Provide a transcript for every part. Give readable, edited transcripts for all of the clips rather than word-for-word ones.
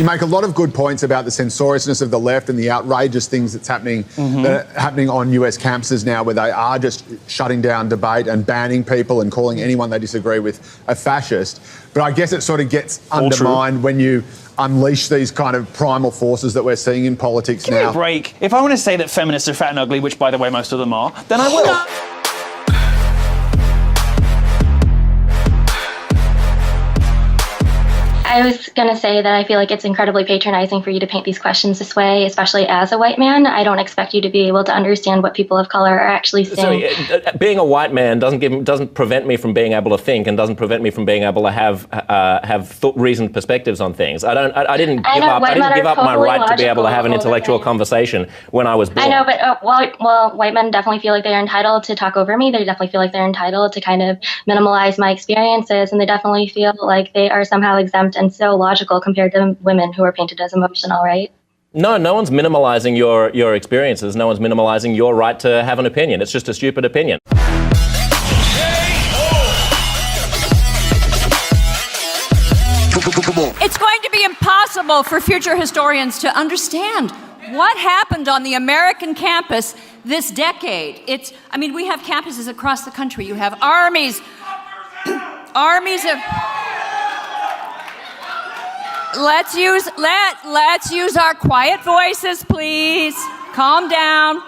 make a lot of good points about the censoriousness of the left and the outrageous things that's happening on US campuses now, where they are just shutting down debate and banning people and calling anyone they disagree with a fascist. But I guess it sort of gets undermined when you unleash these kind of primal forces that we're seeing in politics now. Give me a break. If I want to say that feminists are fat and ugly, which, by the way, most of them are, then I will. I was going to say that I feel like it's incredibly patronizing for you to paint these questions this way, especially as a white man. I don't expect you to be able to understand what people of color are actually saying. So, being a white man doesn't prevent me from being able to think, and doesn't prevent me from being able to have reasoned perspectives on things. I didn't give up my right to be able to have an intellectual conversation when I was born. I know, but well, white men definitely feel like they're entitled to talk over me. They definitely feel like they're entitled to kind of minimalize my experiences, and they definitely feel like they are somehow exempt and so logical compared to women who are painted as emotional, right? No one's minimalizing your experiences. No one's minimalizing your right to have an opinion. It's just a stupid opinion. It's going to be impossible for future historians to understand what happened on the American campus this decade. We have campuses across the country. You have armies of... Let's use our quiet voices, please. Calm down.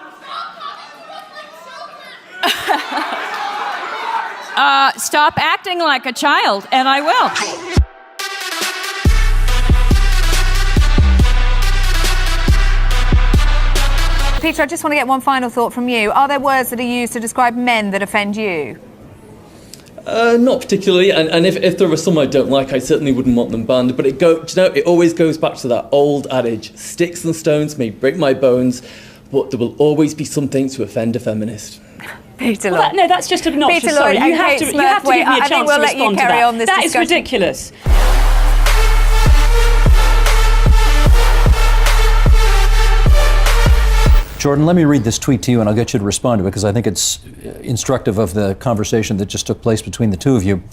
Stop acting like a child, and I will. Peter, I just want to get one final thought from you. Are there words that are used to describe men that offend you? Not particularly, and if there are some I don't like, I certainly wouldn't want them banned. But it always goes back to that old adage: sticks and stones may break my bones, but there will always be something to offend a feminist. Peter Lloyd. No, that's just obnoxious. Peter Sorry, Lloyd, you have to give me a chance to respond to that. That is ridiculous. Jordan, let me read this tweet to you, and I'll get you to respond to it, because I think it's instructive of the conversation that just took place between the two of you.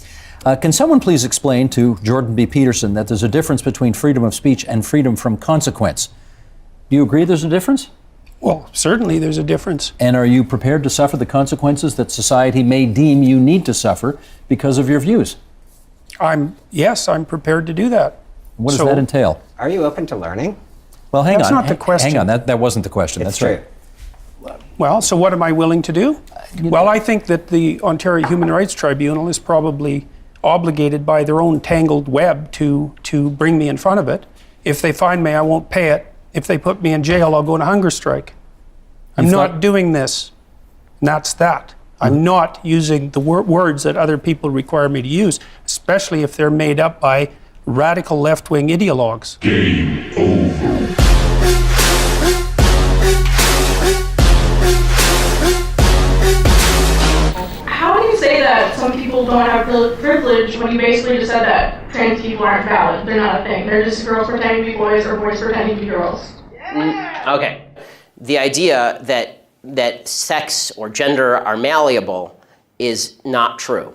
Can someone please explain to Jordan B. Peterson that there's a difference between freedom of speech and freedom from consequence? Do you agree there's a difference? Well, certainly there's a difference. And are you prepared to suffer the consequences that society may deem you need to suffer because of your views? Yes, I'm prepared to do that. What does that entail? Are you open to learning? Well, hang on. That's not the question. Hang on, that wasn't the question. It's That's true. Right. Well, so what am I willing to do? Well, I think that the Ontario Human Rights Tribunal is probably obligated by their own tangled web to bring me in front of it. If they find me, I won't pay it. If they put me in jail, I'll go on a hunger strike. I'm not doing this. And that's that. I'm not using the words that other people require me to use, especially if they're made up by radical left-wing ideologues. Game over. How do you say that some people don't have privilege when you basically just said that trans people aren't valid? They're not a thing. They're just girls pretending to be boys or boys pretending to be girls. Okay. The idea that sex or gender are malleable is not true.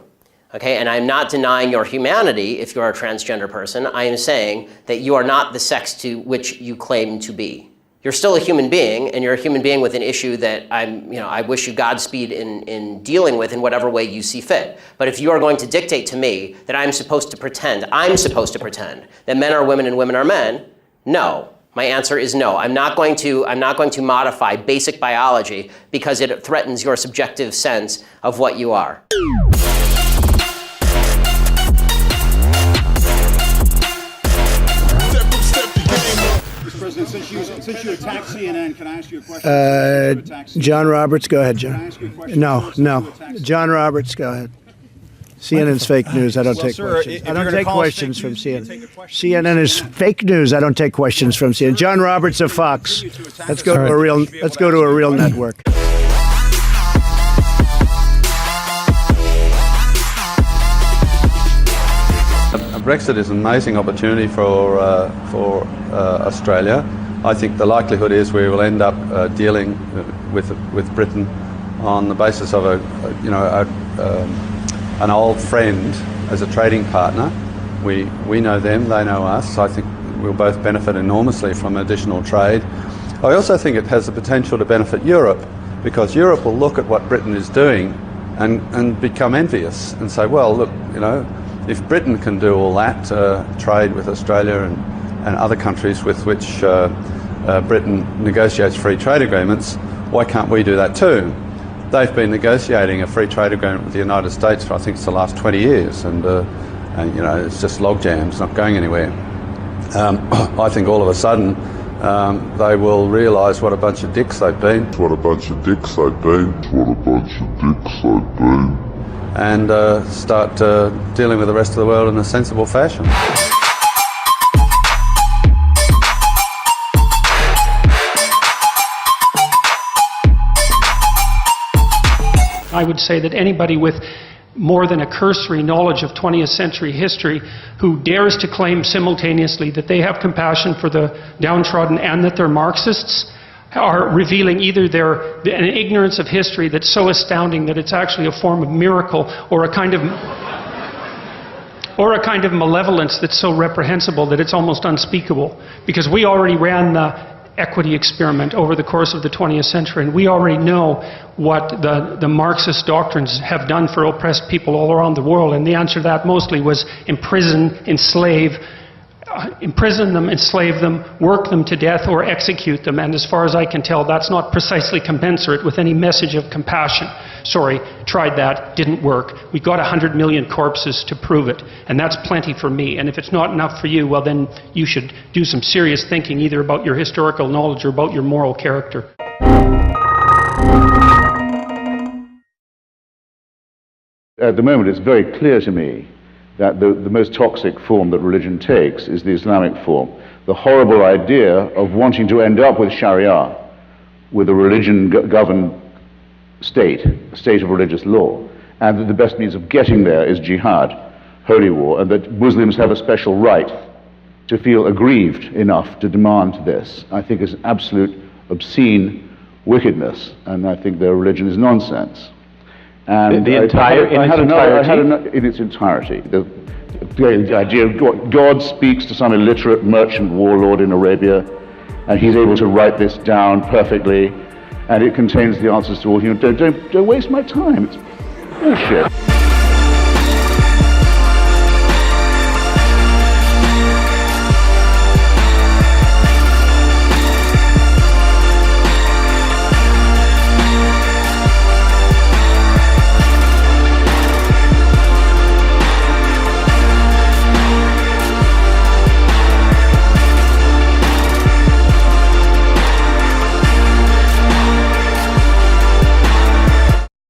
Okay, and I'm not denying your humanity if you're a transgender person. I am saying that you are not the sex to which you claim to be. You're still a human being, and you're a human being with an issue that I wish you Godspeed in dealing with in whatever way you see fit. But if you are going to dictate to me that I'm supposed to pretend that men are women and women are men, no. My answer is no. I'm not going to modify basic biology because it threatens your subjective sense of what you are. President, since you attacked CNN, can I ask you a question? John Roberts, go ahead, John. No. John Roberts, go ahead. CNN's fake news. I don't take questions. I don't take questions from CNN. CNN is fake news. I don't take questions from CNN. John Roberts of Fox. Let's go to a real. Let's go to a real network. Brexit is an amazing opportunity for Australia. I think the likelihood is we will end up dealing with Britain on the basis of an old friend as a trading partner. We know them, they know us. I think we'll both benefit enormously from additional trade. I also think it has the potential to benefit Europe, because Europe will look at what Britain is doing and become envious and say, well, look, if Britain can do all that, trade with Australia and other countries with which Britain negotiates free trade agreements, why can't we do that too? They've been negotiating a free trade agreement with the United States for, I think, it's the last 20 years, and it's just logjam, it's not going anywhere. I think all of a sudden they will realise what a bunch of dicks they've been. And start dealing with the rest of the world in a sensible fashion. I would say that anybody with more than a cursory knowledge of 20th century history who dares to claim simultaneously that they have compassion for the downtrodden and that they're Marxists are revealing either an ignorance of history that's so astounding that it's actually a form of miracle, or a kind of malevolence that's so reprehensible that it's almost unspeakable. Because we already ran the equity experiment over the course of the 20th century, and we already know what the Marxist doctrines have done for oppressed people all around the world, and the answer to that mostly was imprison them, enslave them, work them to death, or execute them. And as far as I can tell, that's not precisely commensurate with any message of compassion. Sorry, tried that, didn't work. We got 100 million corpses to prove it, and that's plenty for me. And if it's not enough for you, well, then you should do some serious thinking, either about your historical knowledge or about your moral character. At the moment, it's very clear to me that the most toxic form that religion takes is the Islamic form. The horrible idea of wanting to end up with Sharia, with a religion-governed state, a state of religious law, and that the best means of getting there is jihad, holy war, and that Muslims have a special right to feel aggrieved enough to demand this, I think is absolute obscene wickedness, and I think their religion is nonsense. And in its entirety. The idea of God speaks to some illiterate merchant warlord in Arabia, and he's able to write this down perfectly, and it contains the answers to all human. Don't waste my time. It's bullshit.